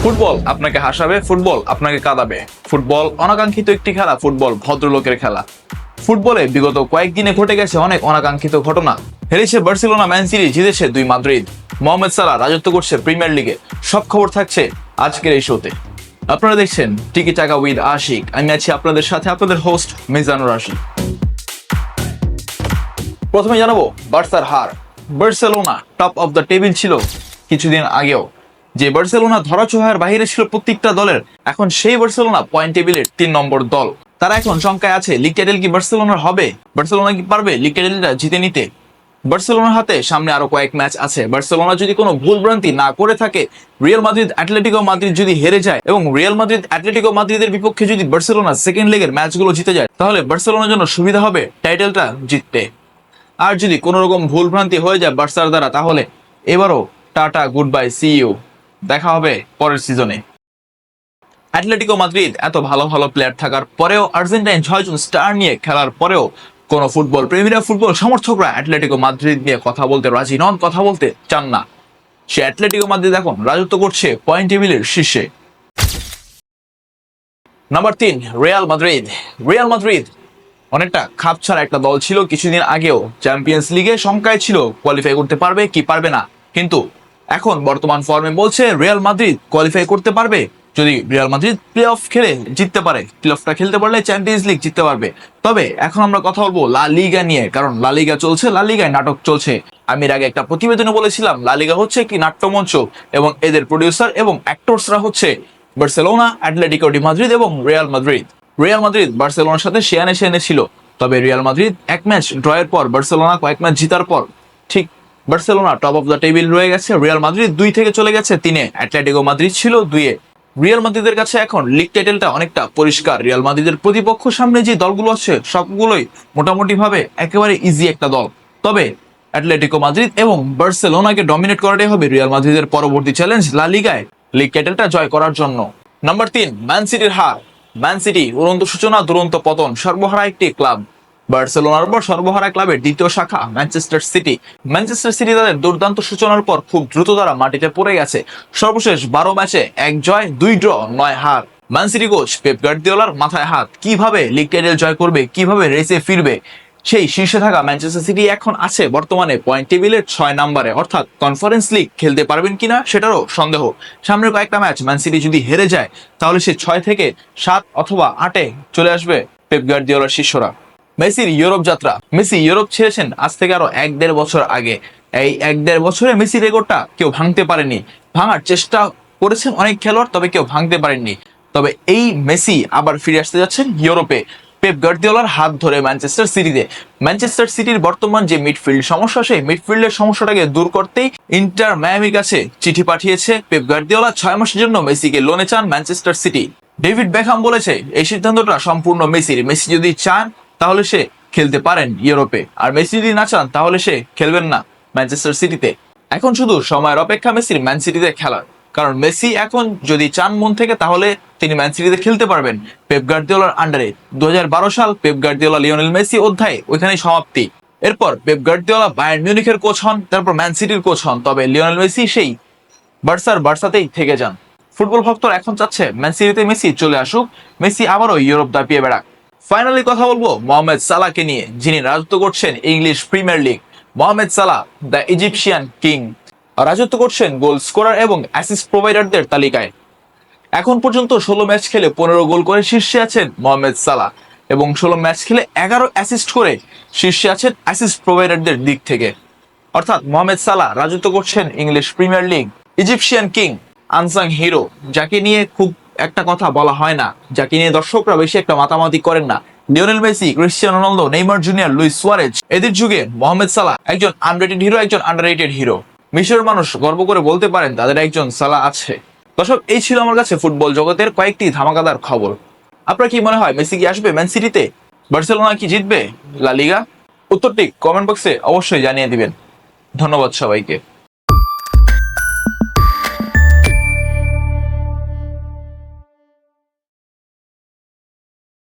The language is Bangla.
ফুটবল আপনাকে হাসাবে, ফুটবল আপনাকে কাঁদাবে। ফুটবল অনাকাঙ্ক্ষিত একটি খেলা, ফুটবল ভদ্রলোকের খেলা। ফুটবলে বিগত কয়েকদিনে ঘটে গেছে অনেক অনাকাঙ্ক্ষিত ঘটনা। হেরেছে বার্সেলোনা, ম্যান সিটি জিতেছে 2 মাদ্রিদ। মোহাম্মদ সালাহ রাজত্ব করছে প্রিমিয়ার লিগে। সব খবর থাকছে আজকের এই শোতে। আপনারা দেখছেন টিকি টাকা উইথ আশিক। আমি আছি আপনাদের সাথে, আপনাদের হোস্ট মিজানুর আশিক। প্রথমে জানাবো বার্সার হার। Barcelona top of the table ছিল কিছুদিন আগেও। যে বার্সেলোনা ধরাছোঁয়ার বাইরে ছিল প্রত্যেকটা দলের, এখন সেই বার্সেলোনা পয়েন্ট টেবিলের 3 নম্বর দল। তারা এখন শঙ্কায় আছে লিগ টাইটেল কি বার্সেলোনার হবে? বার্সেলোনা কি পারবে লিগ টাইটেলটা জিতে নিতে? বার্সেলোনার হাতে সামনে আরো কয়েক ম্যাচ আছে। বার্সেলোনা যদি কোনো ভুলভ্রান্তি না করে থাকে, রিয়াল মাদ্রিদ অ্যাটলেটিকো মাদ্রিদ যদি হেরে যায় এবং রিয়াল মাদ্রিদ অ্যাটলেটিকো মাদ্রিদের বিপক্ষে যদি বার্সেলোনা সেকেন্ড লেগের ম্যাচগুলো জিতে যায়, তাহলে বার্সেলোনার জন্য সুবিধা হবে টাইটেলটা জিততে। আর যদি কোনো রকম ভুলভ্রান্তি হয়ে যায় বার্সার দ্বারা, তাহলে এবারও tata, good bye, see you, দেখা হবে পরের সিজনে। অ্যাটলেটিকো মাদ্রিদ এত ভালো ভালো প্লেয়ার থাকার পরেও, আর্জেন্টাইন 6 জন স্টার নিয়ে খেলার পরেও কোন ফুটবল প্রেমীরা, ফুটবল সমর্থকরা অ্যাটলেটিকো মাদ্রিদ নিয়ে কথা বলতে রাজি নন, কথা বলতে চান না। সে অ্যাটলেটিকো মাদ্রিদ এখন রাজত্ব করছে পয়েন্ট টেবিলের শীর্ষে। Number 3 Real Madrid. Real Madrid অনেকটা খাপছাড়া একটা দল ছিল কিছুদিন আগেও। চ্যাম্পিয়ন্স লিগে শঙ্কায় ছিল কোয়ালিফাই করতে পারবে কি পারবে না, কিন্তু এখন বর্তমান ফর্মে বলছে রিয়াল মাদ্রিদ কোয়ালিফাই করতে পারবে যদি রিয়াল মাদ্রিদ প্লে অফ খেলে জিততে পারে। প্লে অফটা খেলতে পারলে চ্যাম্পিয়ন্স লিগ জিততে পারবে। তবে এখন আমরা কথা বলবো লা লিগা নিয়ে, কারণ লা লিগা চলছে, লা লিগায় নাটক চলছে। আমি এর আগে একটা প্রতিবেদনে বলেছিলাম লা লিগা হচ্ছে কি নাট্যমঞ্চ, এবং এদের প্রডিউসার এবং অ্যাক্টরসরা হচ্ছে বার্সেলোনা, অ্যাটলেটিকো ডি মাদ্রিদ এবং রিয়াল মাদ্রিদ। রিয়াল মাদ্রিদ বার্সেলোনার সাথে শেয়ানে ছিল, তবে রিয়াল মাদ্রিদ এক ম্যাচ ড্রয়ের পর, বার্সেলোনা কয়েক ম্যাচ জিতার পর, ঠিক Barcelona top of the table রয়ে গেছে। রিয়াল মাদ্রিদ 2 থেকে চলে গেছে 3-এ, অ্যাটলেটিকো মাদ্রিদ ছিল 2-এ। রিয়াল মাদ্রিদের কাছে এখন লিগ টাইটেলটা অনেকটা পরিষ্কার। রিয়াল মাদ্রিদের প্রতিপক্ষ সামনে যে দলগুলো আছে সবগুলোই মোটামুটি ভাবে একেবারে ইজি একটা দল। তবে অ্যাটলেটিকো মাদ্রিদ এবং বার্সেলোনাকে ডমিনেট করাটাই হবে রিয়াল মাদ্রিদের পরবর্তী চ্যালেঞ্জ লা লিগায় লিগ টাইটেলটা জয় করার জন্য। নাম্বার 3 ম্যান সিটির হার। ম্যান সিটি উড়ন্ত সূচনা দুরন্ত পতন, সর্বহারা একটি ক্লাব। বার্সেলোনার পর সর্বহারা ক্লাবের দ্বিতীয় শাখা ম্যানচেস্টার সিটি। ম্যানচেস্টার সিটি তাদের দুর্দান্ত সূচনার পর খুব দ্রুত তারা মাটিতে পড়ে গেছে। সর্বশেষ 12 ম্যাচে 1 জয় 2 ড্র 9 হার। ম্যান সিটি কোচ পেপ গার্দিওলার মাথায় হাত। কিভাবে লিগ টাইটেল জয় করবে, কিভাবে রেসে ফিরবে, সেই শীর্ষে থাকা ম্যানচেস্টার সিটি এখন আছে বর্তমানে পয়েন্ট টেবিলের 6 নম্বরে, অর্থাৎ কনফারেন্স লিগ খেলতে পারবেন কিনা সেটারও সন্দেহ। সামনের কয়েকটা ম্যাচ ম্যান সিটি যদি হেরে যায়, তাহলে সে 6 থেকে 7 অথবা 8-এ চলে আসবে পেপ গার্দিওলার শিষ্যরা। মেসির ইউরোপ যাত্রা। মেসি ইউরোপ ছেড়েছেন আজ থেকে আরো 1-1.5 বছর আগে। এই 1-1.5 বছরে মেসির রেকর্ডটা কেউ ভাঙতে পারেনি। ভাঙার চেষ্টা করেছেন অনেক খেলোয়াড়, তবে কেউ ভাঙতে পারেননি। তবে এই মেসি আবার ফিরে আসতে যাচ্ছেন ইউরোপে, পেপ গার্দিওলার হাত ধরে ম্যানচেস্টার সিটিতে। ম্যানচেস্টার সিটির বর্তমান যে মিডফিল্ড সমস্যা, সেই মিডফিল্ডের সমস্যাটাকে দূর করতেই ইন্টার মায়ামির কাছে চিঠি পাঠিয়েছে পেপ গার্দিওলা। 6 মাসের জন্য মেসিকে লোনে চান ম্যানচেস্টার সিটি। ডেভিড বেকহাম বলেছে এই সিদ্ধান্তটা সম্পূর্ণ মেসির। মেসি যদি চান তাহলে সে খেলতে পারেন ইউরোপে, আর মেসি যদি না চান তাহলে সে খেলবেন না ম্যানচেস্টার সিটিতে। এখন শুধু সময়ের অপেক্ষা মেসির ম্যান সিটিতে খেলার, কারণ মেসি এখন যদি চান মন থেকে তাহলে তিনি ম্যান সিটিতে খেলতে পারবেন পেপ গার্দিওলার আন্ডারে। 2012 সাল পেপ গার্দিওলা লিওনেল মেসি অধ্যায় ওইখানেই সমাপ্তি। এরপর পেপ গার্দিওলা বায়ার্ন মিউনিখের কোচ হন, তারপর ম্যান সিটির কোচ হন, তবে লিওনেল মেসি সেই বার্সাতেই থেকে যান। ফুটবল ভক্তরা এখন চাচ্ছে ম্যান সিটিতে মেসি চলে আসুক, মেসি আবারও ইউরোপ দাপিয়ে বেড়াক। ফাইনালি কথা বলবো মোহাম্মদ সালাহকে নিয়ে, যিনি রাজত্ব করছেন English premier league. Mohammad Salah the Egyptian king রাজত্ব করছেন গোল স্কোরার এবং অ্যাসিস্ট প্রোভাইডারদের তালিকায়। এখন পর্যন্ত 16 ম্যাচ খেলে 15 গোল করে শীর্ষে আছেন মোহাম্মদ সালাহ, এবং 16 ম্যাচ খেলে 11 অ্যাসিস্ট করে শীর্ষে আছেন অ্যাসিস্ট প্রোভাইডারদের দিক থেকে। অর্থাৎ মোহাম্মদ সালাহ রাজত্ব করছেন English premier league, Egyptian king, unsung hero, যাকে নিয়ে খুব একটা কথা বলা হয় না, যাকে নিয়ে দর্শকরা বেশি একটা মাতামাতি করেন না। Lionel Messi, Cristiano Ronaldo, Neymar junior, Luis Suarez, এদের যুগে মোহাম্মদ সালাহ একজন আনরেটেড হিরো, একজন আন্ডাররেটেড হিরো। মিশরের মানুষ গর্ব করে বলতে পারেন তাদের একজন সালাহ আছে। দর্শক, এই ছিল আমার কাছে ফুটবল জগতের কয়েকটি ধামাকাদার খবর। আপনার কি মনে হয় মেসি কি আসবে ম্যান সিটিতে? বার্সেলোনা কি জিতবে লা লিগা? উত্তরটি কমেন্ট বক্সে অবশ্যই জানিয়ে দিবেন। ধন্যবাদ সবাইকে।